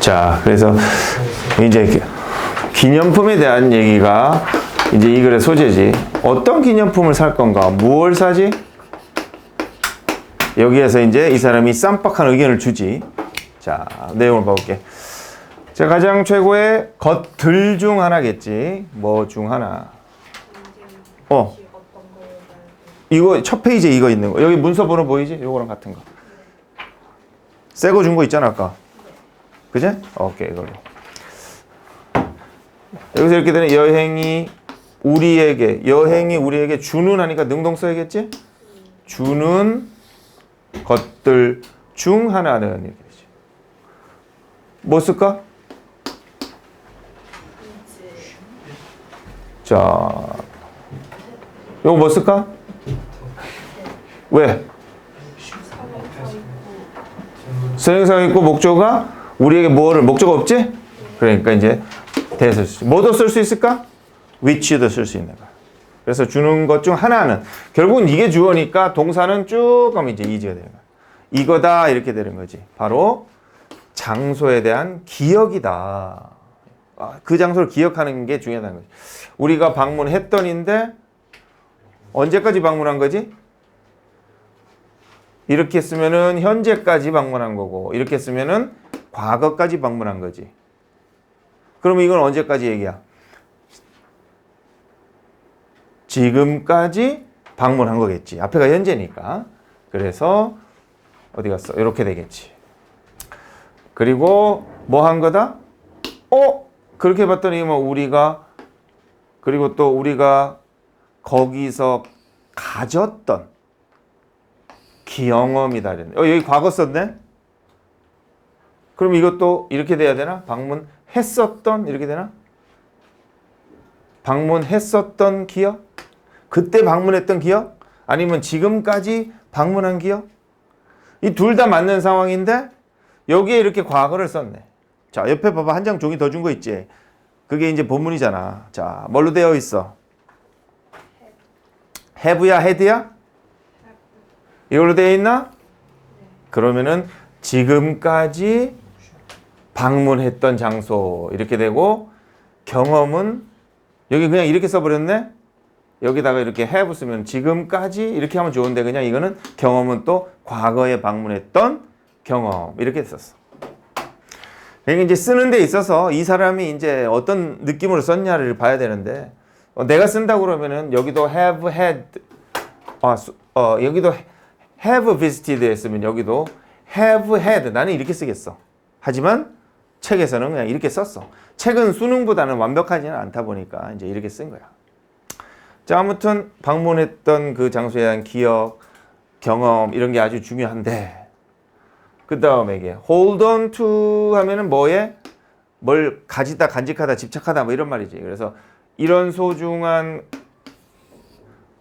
자, 그래서 이제 기념품에 대한 얘기가 이제 이 글의 소재지. 어떤 기념품을 살 건가? 무엇을 사지? 여기에서 이제 이 사람이 쌈박한 의견을 주지. 자, 내용을 봐볼게. 자, 가장 최고의 것들 중 하나겠지. 뭐 중 하나. 이거 첫 페이지에 이거 있는 거. 여기 문서 번호 보이지? 요거랑 같은 거. 새 거 준 거 있잖아, 아까. 그제? 오케이, 이걸로. 여기서 이렇게 되는 여행이 우리에게 주는 하니까 능동 써야겠지? 주는 것들 중 하나는 이렇게 되지. 뭐 쓸까? 자, 요거 뭐 쓸까? 왜? 선행사가 있고 목조가 우리에게 목조가 없지? 그러니까 이제 대해서 뭐도 쓸 수 있을까? which도 쓸 수 있는 거야. 그래서 주는 것 중 하나는 결국은 이게 주어니까 동사는 쭉 가면 이제 이지가 되는 거야. 이거다 이렇게 되는 거지. 바로 장소에 대한 기억이다. 그 장소를 기억하는 게 중요하다는 거지. 우리가 방문했던인데 언제까지 방문한 거지? 이렇게 쓰면은 현재까지 방문한 거고 이렇게 쓰면은 과거까지 방문한 거지. 그러면 이건 언제까지 얘기야? 지금까지 방문한 거겠지. 앞에가 현재니까. 그래서 어디 갔어? 이렇게 되겠지. 그리고 뭐 한 거다? 그렇게 봤더니 뭐 우리가 그리고 또 우리가 거기서 가졌던 경험이다. 여기 과거 썼네? 그럼 이것도 이렇게 돼야 되나? 방문했었던 이렇게 되나? 방문했었던 기억? 그때 방문했던 기억? 아니면 지금까지 방문한 기억? 이 둘 다 맞는 상황인데 여기에 이렇게 과거를 썼네. 자, 옆에 봐봐. 한 장 종이 더 준 거 있지? 그게 이제 본문이잖아. 자, 뭘로 되어 있어? have야, had야? 이걸로 되어 있나? 그러면은 지금까지 방문했던 장소 이렇게 되고 경험은 여기 그냥 이렇게 써버렸네? 여기다가 이렇게 have 쓰면 지금까지 이렇게 하면 좋은데 그냥 이거는 경험은 또 과거에 방문했던 경험 이렇게 썼어. 그러니까 이제 쓰는 데 있어서 이 사람이 이제 어떤 느낌으로 썼냐를 봐야 되는데 내가 쓴다고 그러면은 여기도 have had 여기도 have visited 했으면 여기도 have had 나는 이렇게 쓰겠어. 하지만 책에서는 그냥 이렇게 썼어. 책은 수능보다는 완벽하지는 않다 보니까 이제 이렇게 쓴 거야. 자, 아무튼 방문했던 그 장소에 대한 기억, 경험 이런 게 아주 중요한데 그 다음에 이게 hold on to 하면은 뭐에? 뭘 가지다, 간직하다, 집착하다 뭐 이런 말이지. 그래서 이런 소중한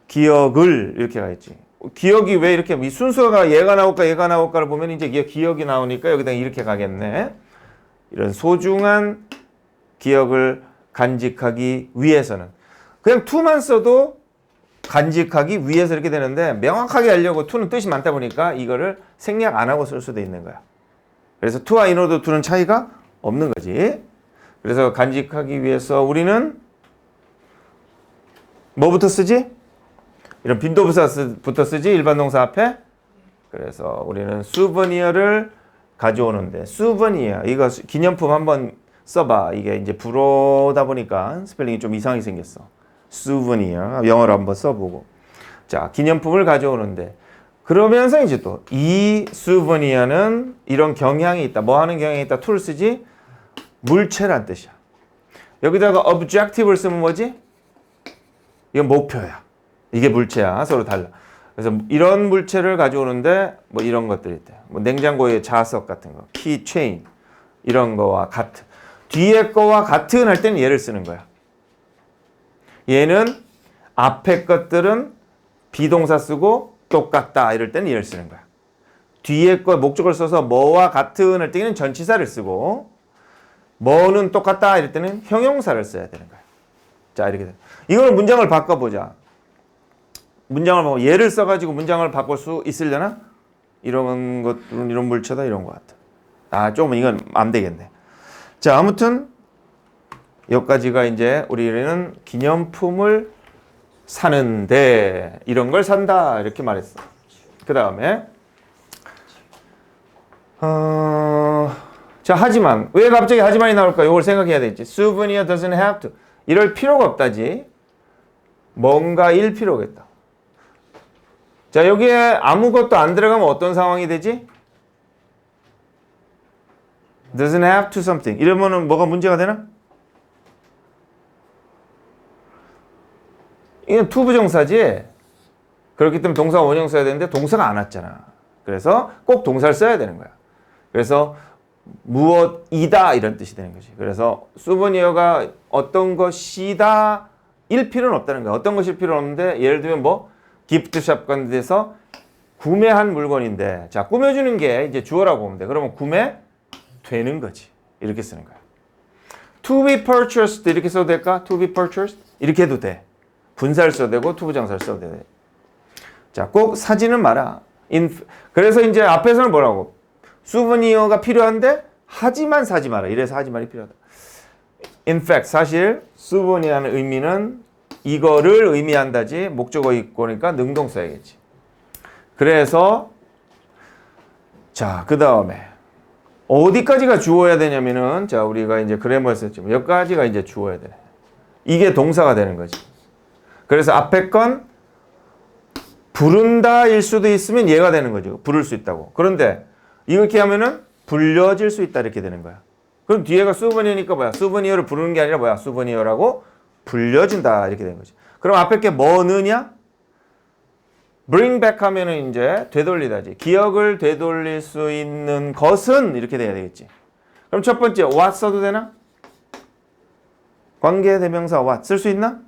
기억을 이렇게 가있지. 기억이 왜 이렇게 이 순서가 얘가 나올까를 보면 이제 기억이 나오니까 여기다 이렇게 가겠네. 이런 소중한 기억을 간직하기 위해서는 그냥 to만 써도 간직하기 위해서 이렇게 되는데 명확하게 하려고 to는 뜻이 많다 보니까 이거를 생략 안 하고 쓸 수도 있는 거야. 그래서 to와 in order to는 차이가 없는 거지. 그래서 간직하기 위해서 우리는 뭐부터 쓰지? 이런 빈도부사부터 쓰지 일반 동사 앞에. 그래서 우리는 souvenir를 가져오는데 souvenir 이거 기념품 한번 써봐. 이게 이제 불어다 보니까 스펠링이 좀 이상하게 생겼어. souvenir 영어로 한번 써보고. 자, 기념품을 가져오는데 그러면서 이제 또 이 souvenir는 이런 경향이 있다. 뭐 하는 경향이 있다. to를 쓰지? 물체란 뜻이야. 여기다가 objective를 쓰면 뭐지? 이건 목표야. 이게 물체야. 서로 달라. 그래서 이런 물체를 가져오는데 뭐 이런 것들이 있대. 뭐 냉장고의 자석 같은 거, 키체인 이런 거와 같은. 뒤에 거와 같은 할 때는 얘를 쓰는 거야. 얘는 앞에 것들은 비동사 쓰고 똑같다 이럴 때는 얘를 쓰는 거야. 뒤에 거 목적을 써서 뭐와 같은 할 때는 전치사를 쓰고 뭐는 똑같다 이럴 때는 형용사를 써야 되는 거야. 자, 이렇게 돼. 이걸 문장을 바꿔보자. 문장을 뭐 예를 써가지고 문장을 바꿀 수 있으려나? 이런 것들은 이런 물체다 이런 것 같아. 조금 이건 안 되겠네. 자, 아무튼 여기까지가 이제 우리는 기념품을 사는데 이런 걸 산다 이렇게 말했어. 그 다음에 자, 하지만 왜 갑자기 하지만이 나올까? 이걸 생각해야 되겠지. Souvenir doesn't have to. 이럴 필요가 없다지. 뭔가일 필요겠다. 자, 여기에 아무것도 안 들어가면 어떤 상황이 되지? Doesn't have to something. 이러면은 뭐가 문제가 되나? 이건 to 부정사지. 그렇기 때문에 동사 원형 써야 되는데 동사가 안 왔잖아. 그래서 꼭 동사를 써야 되는 거야. 그래서 무엇이다 이런 뜻이 되는 거지. 그래서 수버니어가 어떤 것이다 일 필요는 없다는 거야. 어떤 것일 필요는 없는데 예를 들면 뭐 기프트샵 같은 데서 구매한 물건인데 자, 꾸며주는 게 이제 주어라고 보면 돼. 그러면 구매되는 거지. 이렇게 쓰는 거야. To be purchased 이렇게 써도 될까? To be purchased 이렇게 해도 돼. 분사를 써도 되고 to 부정사를 써도 돼. 자, 꼭 사지는 마라. 그래서 이제 앞에서는 뭐라고? 수브니어가 필요한데 하지만 사지 마라. 이래서 하지만이 필요하다. In fact, 사실 수브니어는 의미는 이거를 의미한다지 목적어 있고니까 능동 써야겠지. 그래서 자, 그 다음에 어디까지가 주어야 되냐면은 자, 우리가 이제 그래머를 썼지만 여기까지가 이제 주어야 돼. 이게 동사가 되는 거지. 그래서 앞에 건 부른다일 수도 있으면 얘가 되는 거죠. 부를 수 있다고. 그런데 이렇게 하면은 불려질 수 있다 이렇게 되는 거야. 그럼 뒤에가 수버니어니까 뭐야? 수버니어를 부르는 게 아니라 뭐야? 수버니어라고 불려진다 이렇게 되는 거지. 그럼 앞에 게 뭐느냐? bring back 하면은 이제 되돌리다지. 기억을 되돌릴 수 있는 것은 이렇게 돼야 되겠지. 그럼 첫 번째 what 써도 되나? 관계대명사 what 쓸 수 있나?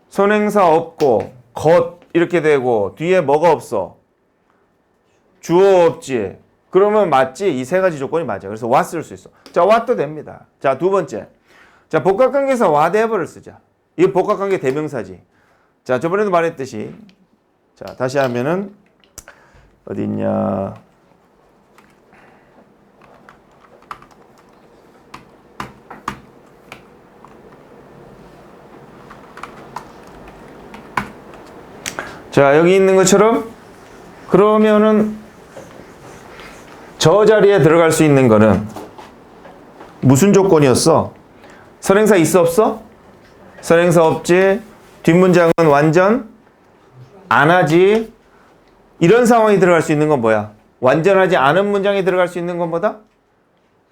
선행사 없고 것 이렇게 되고 뒤에 뭐가 없어? 주어 없지. 그러면 맞지? 이 세 가지 조건이 맞아. 그래서 what 쓸 수 있어. 자, what도 됩니다. 자, 두 번째. 자, 복합관계에서 whatever를 쓰자. 이거 복합관계 대명사지. 자, 저번에도 말했듯이 자, 다시 하면은 어디 있냐? 자, 여기 있는 것처럼 그러면은 저 자리에 들어갈 수 있는 거는 무슨 조건이었어? 선행사 있어 없어? 선행사 없지. 뒷문장은 완전 안 하지. 이런 상황이 들어갈 수 있는 건 뭐야? 완전하지 않은 문장이 들어갈 수 있는 건 뭐다?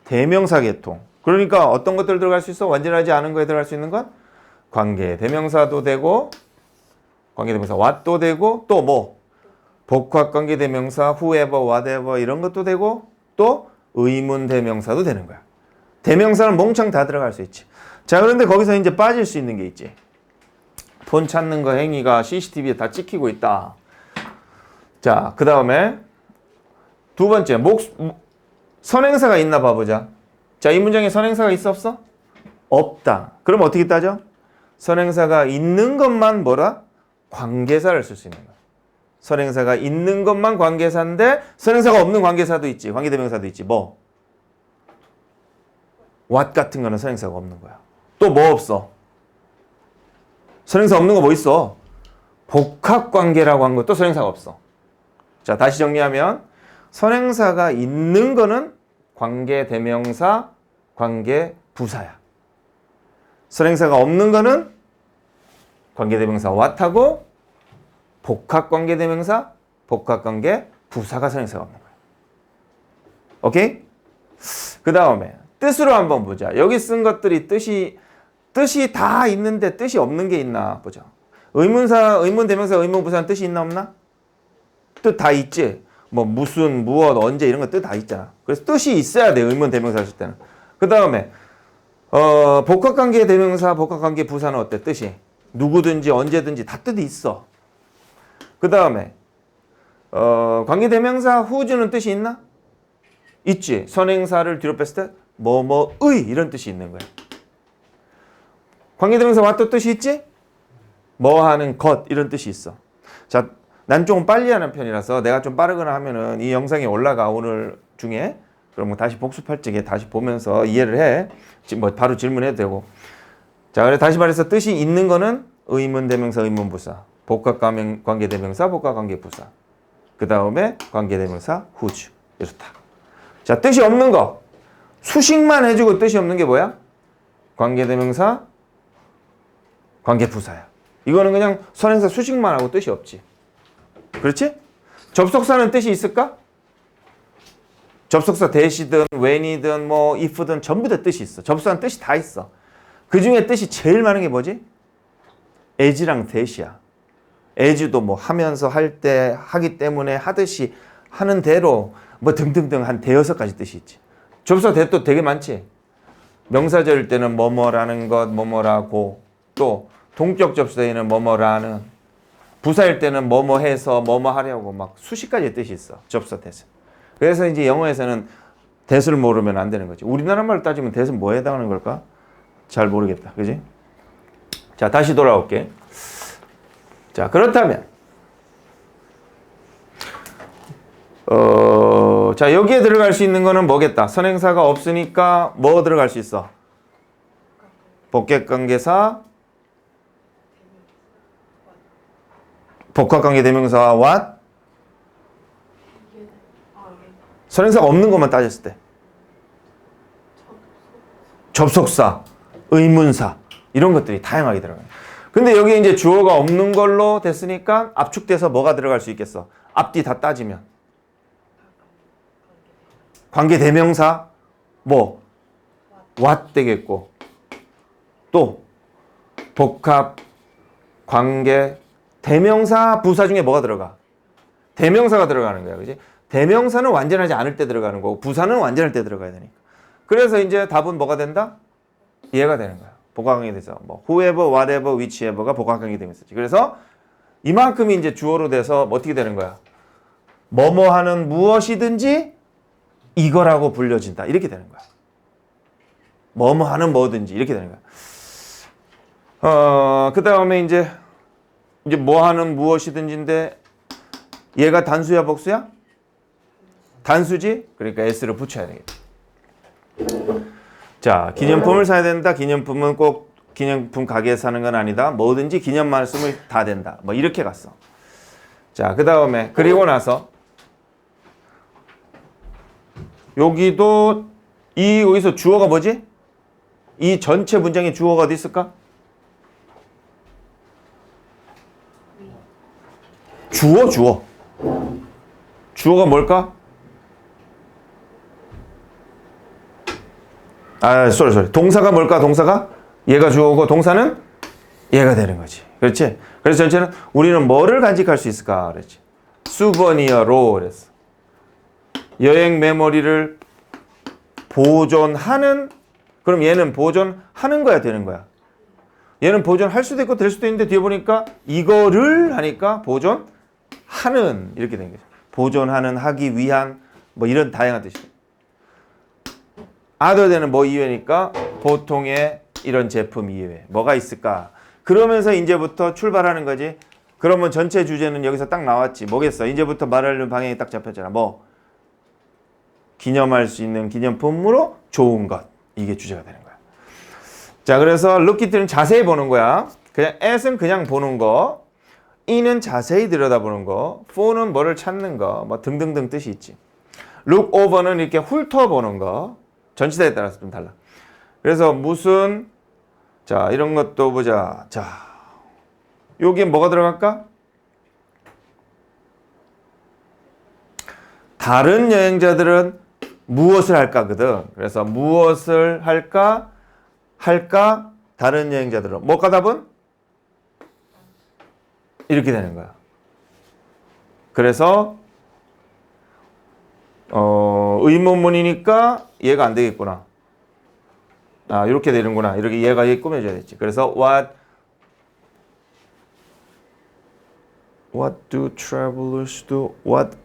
대명사 계통. 그러니까 어떤 것들 들어갈 수 있어? 완전하지 않은 거에 들어갈 수 있는 건 관계 대명사도 되고 관계대명사 what도 되고 또 뭐 복합관계대명사 whoever, whatever 이런 것도 되고 또 의문대명사도 되는 거야. 대명사는 몽창 다 들어갈 수 있지. 자, 그런데 거기서 이제 빠질 수 있는 게 있지. 폰 찾는 거 행위가 CCTV에 다 찍히고 있다. 자, 그 다음에 두 번째 선행사가 있나 봐보자. 자, 이 문장에 선행사가 있어 없어? 없다. 그럼 어떻게 따져? 선행사가 있는 것만 뭐라? 관계사를 쓸 수 있는 거야. 선행사가 있는 것만 관계사인데 선행사가 없는 관계사도 있지. 관계대명사도 있지. 뭐? what 같은 거는 선행사가 없는 거야. 또 뭐 없어? 선행사 없는 거 뭐 있어? 복합관계라고 한 것도 선행사가 없어. 자, 다시 정리하면 선행사가 있는 거는 관계대명사, 관계부사야. 선행사가 없는 거는 관계대명사 what하고 복합관계대명사, 복합관계부사가 선행사가 없는 거야. 오케이? 그 다음에 뜻으로 한번 보자. 여기 쓴 것들이 뜻이 다 있는데 뜻이 없는 게 있나 보자. 의문사, 의문대명사, 의문부사는 뜻이 있나 없나? 뜻 다 있지. 뭐 무슨, 무엇, 언제 이런 거 뜻 다 있잖아. 그래서 뜻이 있어야 돼. 의문대명사 쓸 때는. 그 다음에 복합관계대명사, 복합관계부사는 어때? 뜻이 누구든지 언제든지 다 뜻이 있어. 그 다음에 관계대명사 who's 뜻이 있나? 있지. 선행사를 뒤로 뺐을 때 뭐뭐의 이런 뜻이 있는 거야. 관계대명사 what도 뜻이 있지? 뭐 하는 것 이런 뜻이 있어. 자, 난 조금 빨리 하는 편이라서 내가 좀 빠르거나 하면은 이 영상이 올라가 오늘 중에 그러면 다시 복습할 적에 다시 보면서 이해를 해. 뭐 바로 질문해도 되고. 자, 그래 다시 말해서 뜻이 있는 거는 의문대명사, 의문부사, 복합관계대명사, 복합관계부사. 그 다음에 관계대명사, whose. 이렇다. 자, 뜻이 없는 거. 수식만 해주고 뜻이 없는 게 뭐야? 관계대명사, 관계부사야. 이거는 그냥 선행사 수식만 하고 뜻이 없지. 그렇지? 접속사는 뜻이 있을까? 접속사 that이든 when이든 뭐 if든 전부 다 뜻이 있어. 접속사는 뜻이 다 있어. 그 중에 뜻이 제일 많은 게 뭐지? as랑 that이야. as도 뭐 하면서 할 때 하기 때문에 하듯이 하는 대로 뭐 등등등 한 대여섯 가지 뜻이 있지. 접속사 that도 되게 많지. 명사절일 때는 뭐뭐라는 것, 뭐뭐라고, 또 동격 접속사에는 뭐뭐라는, 부사일 때는 뭐뭐 해서 뭐뭐 하려고 막 수십 가지의 뜻이 있어. 접속사 that은. 그래서 이제 영어에서는 that을 모르면 안 되는 거지. 우리나라 말로 따지면 that은 뭐에 해당하는 걸까? 잘 모르겠다. 그지? 자, 다시 돌아올게. 자, 그렇다면 자, 여기에 들어갈 수 있는 거는 뭐겠다? 선행사가 없으니까 뭐 들어갈 수 있어? 복합관계사, 복합관계대명사 what? 선행사가 없는 것만 따졌을 때 접속사, 의문사 이런 것들이 다양하게 들어가요. 근데 여기 이제 주어가 없는 걸로 됐으니까 압축돼서 뭐가 들어갈 수 있겠어? 앞뒤 다 따지면 관계대명사 뭐 what 되겠고, 또 복합 관계 대명사 부사 중에 뭐가 들어가? 대명사가 들어가는 거야. 그지? 대명사는 완전하지 않을 때 들어가는 거고 부사는 완전할 때 들어가야 되니까. 그래서 이제 답은 뭐가 된다? 이해가 되는 거야. 복합관계 돼서 뭐 whoever, whatever, whichever가 복합관계 대명사지. 그래서 이만큼이 이제 주어로 돼서 어떻게 되는 거야? 뭐뭐 하는 무엇이든지 이거라고 불려진다. 이렇게 되는 거야. 뭐뭐 하는 뭐든지 이렇게 되는 거야. 그 다음에 이제 뭐 하는 무엇이든지인데 얘가 단수야, 복수야? 단수지? 그러니까 s를 붙여야 되겠다. 자, 기념품을 사야 된다. 기념품은 꼭 기념품 가게에 사는 건 아니다. 뭐든지 기념만 쓰면 다 된다. 뭐 이렇게 갔어. 자, 그 다음에 그리고 나서 여기도 여기서 주어가 뭐지? 이 전체 문장의 주어가 어디 있을까? 주어. 주어가 뭘까? 쏘리. 동사가 뭘까? 동사가? 얘가 주어고 동사는 얘가 되는 거지. 그렇지? 그래서 전체는 우리는 뭐를 간직할 수 있을까? 그랬지. 수버니어로 그랬어. 여행 메모리를 보존하는, 그럼 얘는 보존하는 거야, 되는 거야? 얘는 보존할 수도 있고 될 수도 있는데 뒤에 보니까 이거를 하니까 보존하는 이렇게 된 거죠. 보존하는, 하기 위한 뭐 이런 다양한 뜻이에요. other는 뭐 이외니까 보통의 이런 제품 이외 뭐가 있을까? 그러면서 이제부터 출발하는 거지. 그러면 전체 주제는 여기서 딱 나왔지. 뭐겠어? 이제부터 말하려는 방향이 딱 잡혔잖아. 뭐 기념할 수 있는 기념품으로 좋은 것. 이게 주제가 되는 거야. 자, 그래서 look at는 자세히 보는 거야. 그냥 at은 그냥 보는 거. in은 자세히 들여다보는 거. for는 뭐를 찾는 거. 뭐 등등등 뜻이 있지. look over는 이렇게 훑어보는 거. 전치사에 따라서 좀 달라. 그래서 무슨, 자, 이런 것도 보자. 자, 여기에 뭐가 들어갈까? 다른 여행자들은 무엇을 할까거든. 그래서 무엇을 할까? 다른 여행자들은. 뭐가 답은? 이렇게 되는 거야. 그래서 의문문이니까 얘가 안 되겠구나. 이렇게 되는구나. 이렇게 얘가 꾸며져야 되지. 그래서 what do travelers do? What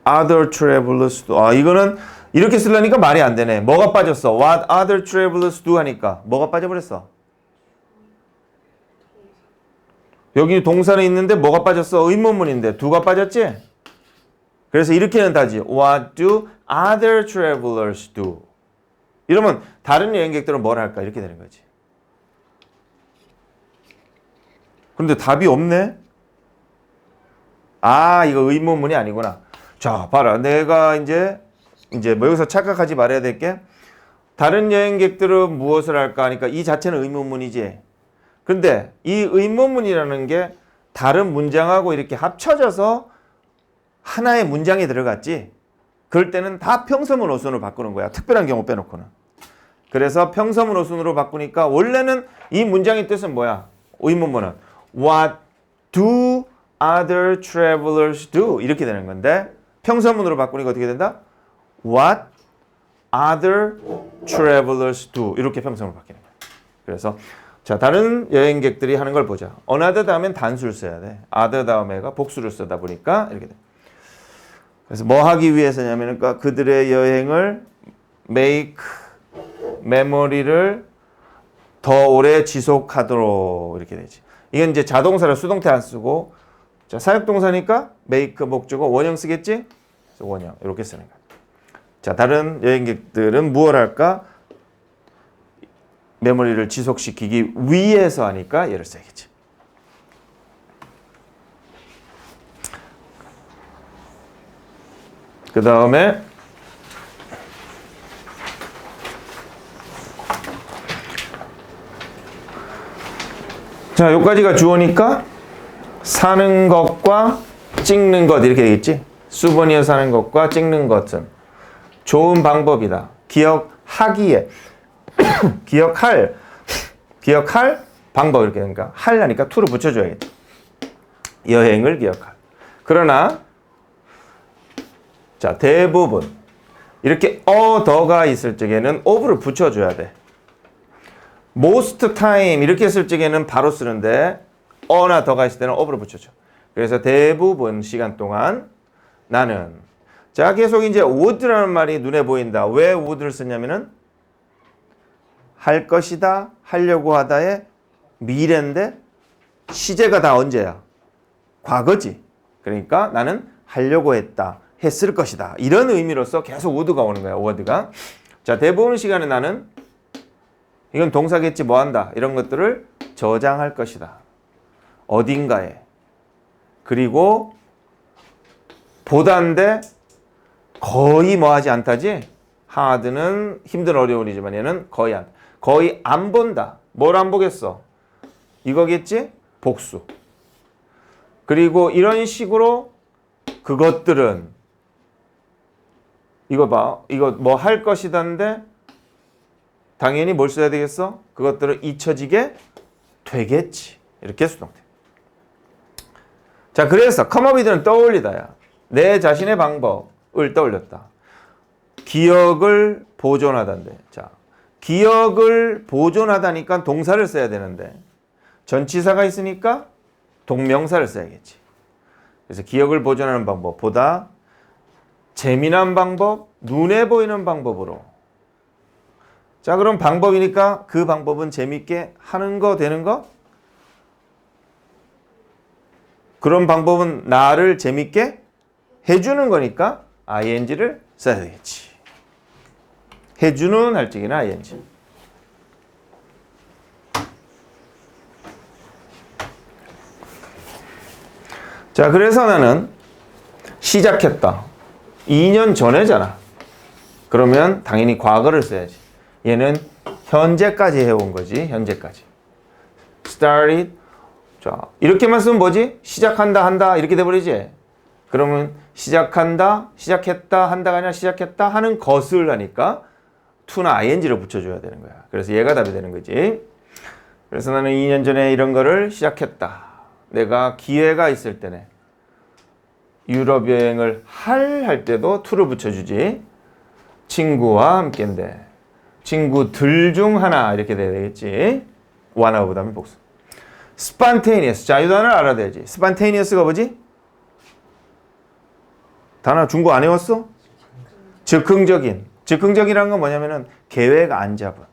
other travelers do? 이거는 이렇게 쓰려니까 말이 안 되네. 뭐가 빠졌어? What other travelers do 하니까 뭐가 빠져버렸어? 여기 동사는 있는데 뭐가 빠졌어? 의문문인데 do가 빠졌지? 그래서 이렇게는 다지. What do other travelers do? 이러면 다른 여행객들은 뭘 할까? 이렇게 되는 거지. 그런데 답이 없네? 아, 이거 의문문이 아니구나. 자, 봐라. 내가 이제 뭐 여기서 착각하지 말아야 될 게 다른 여행객들은 무엇을 할까 하니까 이 자체는 의문문이지. 근데 이 의문문이라는 게 다른 문장하고 이렇게 합쳐져서 하나의 문장에 들어갔지. 그럴 때는 다 평서문 어순으로 바꾸는 거야. 특별한 경우 빼놓고는. 그래서 평서문 어순으로 바꾸니까 원래는 이 문장의 뜻은 뭐야? 의문문은 What do other travelers do? 이렇게 되는 건데 평서문으로 바꾸니까 어떻게 된다? What other travelers do? 이렇게 평서문으로 바뀌는 거야. 그래서 자, 다른 여행객들이 하는 걸 보자. another 다음엔 단수를 써야 돼. other 다음에가 복수를 쓰다 보니까 이렇게 돼. 그래서 뭐 하기 위해서냐면 그들의 여행을 make memory를 더 오래 지속하도록 이렇게 되지. 이건 이제 자동사를 수동태 안 쓰고 자, 사역동사니까 make 목적어 원형 쓰겠지? 그래서 원형 이렇게 쓰는 거야. 자, 다른 여행객들은 무엇 할까? 메모리를 지속시키기 위해서 하니까 얘를 써야겠지. 그 다음에 자, 여기까지가 주어니까 사는 것과 찍는 것 이렇게 되겠지. 수버니어 사는 것과 찍는 것은 좋은 방법이다. 기억하기에 기억할 방법 이렇게 되니까 하려니까 to를 붙여줘야겠지. 여행을 기억할. 그러나 자, 대부분 이렇게 더가 있을 적에는 of를 붙여줘야 돼. most time 이렇게 쓸 적에는 바로 쓰는데 어나 더가 있을 때는 of를 붙여줘. 그래서 대부분 시간 동안 나는 자, 계속 이제 would라는 말이 눈에 보인다. 왜 would를 쓰냐면은 할 것이다, 하려고 하다의 미래인데 시제가 다 언제야? 과거지. 그러니까 나는 하려고 했다, 했을 것이다. 이런 의미로서 계속 would가 오는 거야, word가. 자, 대부분 시간에 나는 이건 동사겠지 뭐 한다. 이런 것들을 저장할 것이다. 어딘가에. 그리고 보다인데 거의 뭐 하지 않다지? hard는 힘든 어려움이지만 얘는 거의 안 본다. 뭘 안 보겠어? 이거겠지? 복수. 그리고 이런 식으로 그것들은 이거 봐. 이거 뭐 할 것이다인데 당연히 뭘 써야 되겠어? 그것들을 잊혀지게 되겠지. 이렇게 수동태. 자, 그래서 come up with는 떠올리다야. 내 자신의 방법을 떠올렸다. 기억을 보존하다인데. 자, 기억을 보존하다니까 동사를 써야 되는데 전치사가 있으니까 동명사를 써야겠지. 그래서 기억을 보존하는 방법보다 재미난 방법, 눈에 보이는 방법으로. 자, 그럼 방법이니까 그 방법은 재밌게 하는 거 되는 거? 그런 방법은 나를 재밌게 해주는 거니까 ing를 써야 되겠지. 해주는 할증이나 ing. 자, 그래서 나는 시작했다. 2년 전에잖아. 그러면 당연히 과거를 써야지. 얘는 현재까지 해온 거지. 현재까지. started. 자, 이렇게만 쓰면 뭐지? 시작한다, 한다 이렇게 돼버리지. 그러면 시작한다, 시작했다, 한다가 아니라 시작했다 하는 것을 하니까 to나 ing를 붙여줘야 되는 거야. 그래서 얘가 답이 되는 거지. 그래서 나는 2년 전에 이런 거를 시작했다. 내가 기회가 있을 때네. 유럽 여행을 할 때도 to를 붙여주지. 친구와 함께인데 친구들 중 하나 이렇게 돼야 되겠지. one of 다음에 복수. spontaneous. 자, 이 단어를 알아야 되지. spontaneous가 뭐지? 단어 중고 안 해왔어? 즉흥적인. 즉흥적이라는 건 뭐냐면은 계획 안 잡은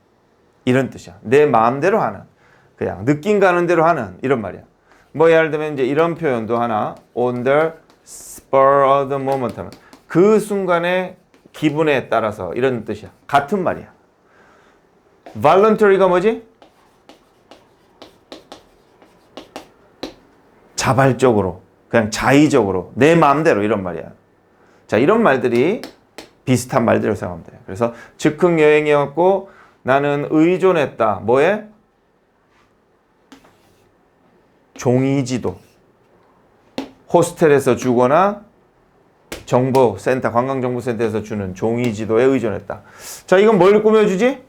이런 뜻이야. 내 마음대로 하는, 그냥 느낌 가는 대로 하는 이런 말이야. 뭐 예를 들면 이제 이런 표현도 하나, on the spur of the moment 하면 그 순간에 기분에 따라서 이런 뜻이야. 같은 말이야. voluntary가 뭐지? 자발적으로, 그냥 자의적으로, 내 마음대로 이런 말이야. 자, 이런 말들이 비슷한 말들을 생각하면 돼. 그래서 즉흥 여행이었고 나는 의존했다. 뭐에? 종이지도. 호스텔에서 주거나 정보센터, 관광정보센터에서 주는 종이지도에 의존했다. 자, 이건 뭘 꾸며주지?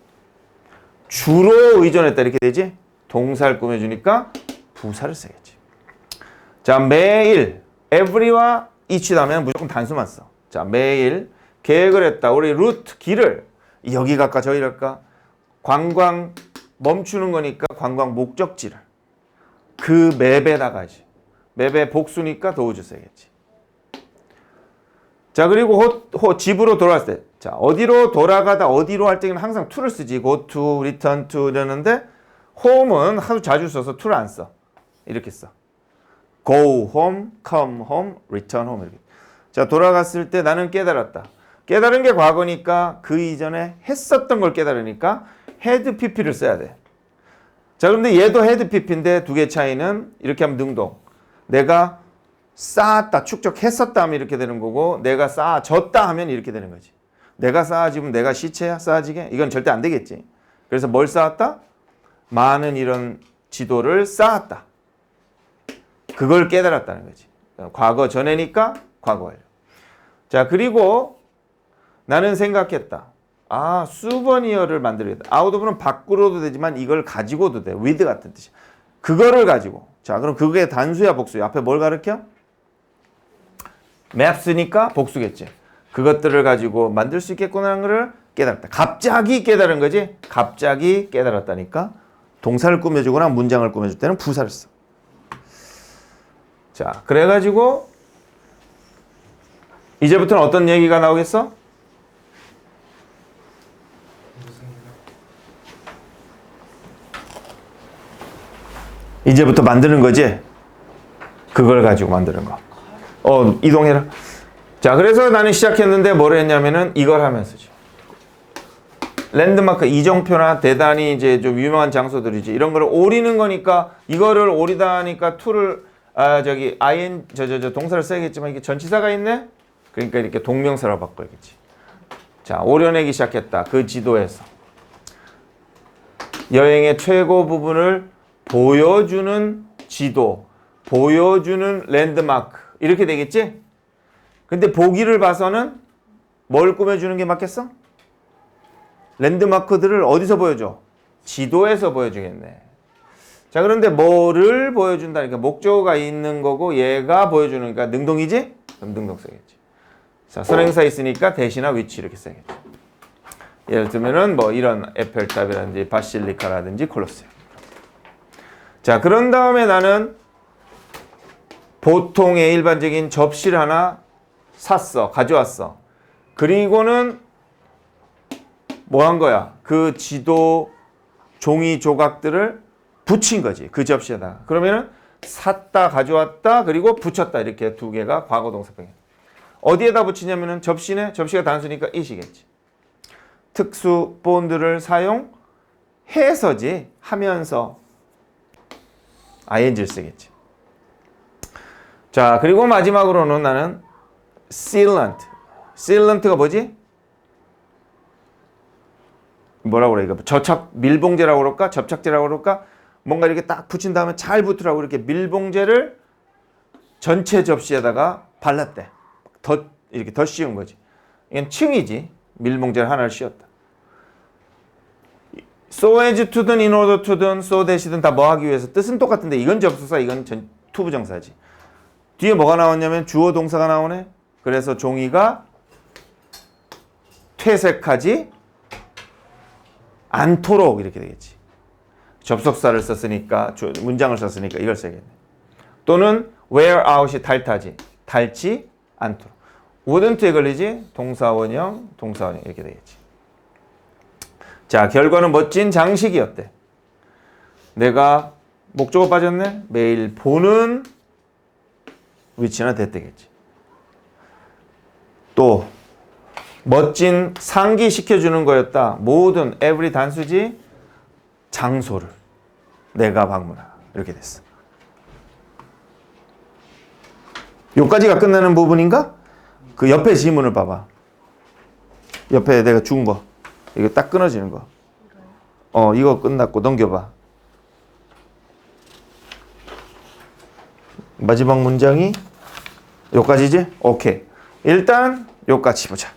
주로 의존했다 이렇게 되지? 동사를 꾸며주니까 부사를 써야지. 자, 매일 every와 each 다음에는 무조건 단수만 써. 자, 매일 계획을 했다. 우리 루트, 길을 여기 갈까 저기 갈까? 관광 멈추는 거니까 관광 목적지를 그 맵에다가지. 맵의 복수니까 도우주 써야겠지. 자, 그리고 집으로 돌아왔을 때, 자, 어디로 돌아가다 어디로 할 때는 항상 to를 쓰지. go to, return to 이러는데 home은 하도 자주 써서 to를 안 써. 이렇게 써. go home, come home, return home 이렇게. 자, 돌아갔을 때 나는 깨달았다. 깨달은 게 과거니까 그 이전에 했었던 걸 깨달으니까 had pp를 써야 돼. 자, 그런데 얘도 had pp인데 두 개 차이는 이렇게 하면 능동. 내가 쌓았다, 축적했었다 하면 이렇게 되는 거고 내가 쌓아졌다 하면 이렇게 되는 거지. 내가 쌓아지면 내가 시체야? 쌓아지게? 이건 절대 안 되겠지. 그래서 뭘 쌓았다? 많은 이런 지도를 쌓았다. 그걸 깨달았다는 거지. 과거 전에니까 과거 완료. 자, 그리고 나는 생각했다. 아, 수버니어를 만들겠다. 아웃오브는 밖으로도 되지만 이걸 가지고도 돼. with 같은 뜻이야. 그거를 가지고. 자, 그럼 그게 단수야 복수야? 앞에 뭘 가르쳐? maps니까 복수겠지. 그것들을 가지고 만들 수 있겠구나 하는 거를 깨달았다. 갑자기 깨달은 거지. 갑자기 깨달았다니까 동사를 꾸며주거나 문장을 꾸며줄 때는 부사를 써. 자, 그래가지고 이제부터는 어떤 얘기가 나오겠어? 이제부터 만드는 거지. 그걸 가지고 만드는 거. 이동해라. 자, 그래서 나는 시작했는데 뭘 했냐면은 이걸 하면서지. 랜드마크 이정표나 대단히 이제 좀 유명한 장소들이지. 이런 거를 오리는 거니까 이거를 오리다 하니까 to를 동사를 써야겠지만 이게 전치사가 있네. 그러니까 이렇게 동명사로 바꿔야겠지. 자, 오려내기 시작했다. 그 지도에서 여행의 최고 부분을 보여주는 지도, 보여주는 랜드마크 이렇게 되겠지? 근데 보기를 봐서는 뭘 꾸며주는 게 맞겠어? 랜드마크들을 어디서 보여줘? 지도에서 보여주겠네. 자, 그런데 뭐를 보여준다니까 목적어가 있는 거고 얘가 보여주는 거니까 능동이지? 그럼 능동 써야겠지. 자, 선행사 있으니까 대시나 위치 이렇게 써야겠지. 예를 들면은 뭐 이런 에펠탑이라든지 바실리카라든지 콜로세움. 자, 그런 다음에 나는 보통의 일반적인 접시를 하나 샀어. 가져왔어. 그리고는 뭐 한 거야? 그 지도 종이 조각들을 붙인 거지. 그 접시에다가. 그러면은 샀다, 가져왔다, 그리고 붙였다. 이렇게 두 개가 과거 동사병이야. 어디에다 붙이냐면은 접시네. 접시가 단수니까 it이겠지. 특수 본드를 사용해서지. 하면서 ing를 쓰겠지. 자, 그리고 마지막으로는 나는 sealant. sealant가 뭐지? 뭐라고 그래? 이거 접착 밀봉제라고 그럴까? 접착제라고 그럴까? 뭔가 이렇게 딱 붙인 다음에 잘 붙으라고 이렇게 밀봉제를 전체 접시에다가 발랐대. 이렇게 더 씌운 거지. 이건 층이지. 밀봉제를 하나를 씌웠다. so as to든 in order to든 so that이든 다 뭐 하기 위해서 뜻은 똑같은데 이건 접수사 이건 투부정사지. 뒤에 뭐가 나왔냐면 주어 동사가 나오네. 그래서 종이가 퇴색하지 않도록 이렇게 되겠지. 접속사를 썼으니까 문장을 썼으니까 이걸 써야겠네. 또는 wear out이 닳지 않도록. wouldn't에 걸리지 동사원형 이렇게 되겠지. 자, 결과는 멋진 장식이었대. 내가 목적어 빠졌네. 매일 보는 위치나 됐대겠지. 또 멋진 상기시켜주는 거였다. 모든 every 단수지 장소를 내가 방문하라. 이렇게 됐어. 요까지가 끝나는 부분인가? 그 옆에 지문을 봐봐. 옆에 내가 준 거. 이거 딱 끊어지는 거. 이거 끝났고 넘겨봐. 마지막 문장이 요까지지? 오케이. 일단 요까지 보자.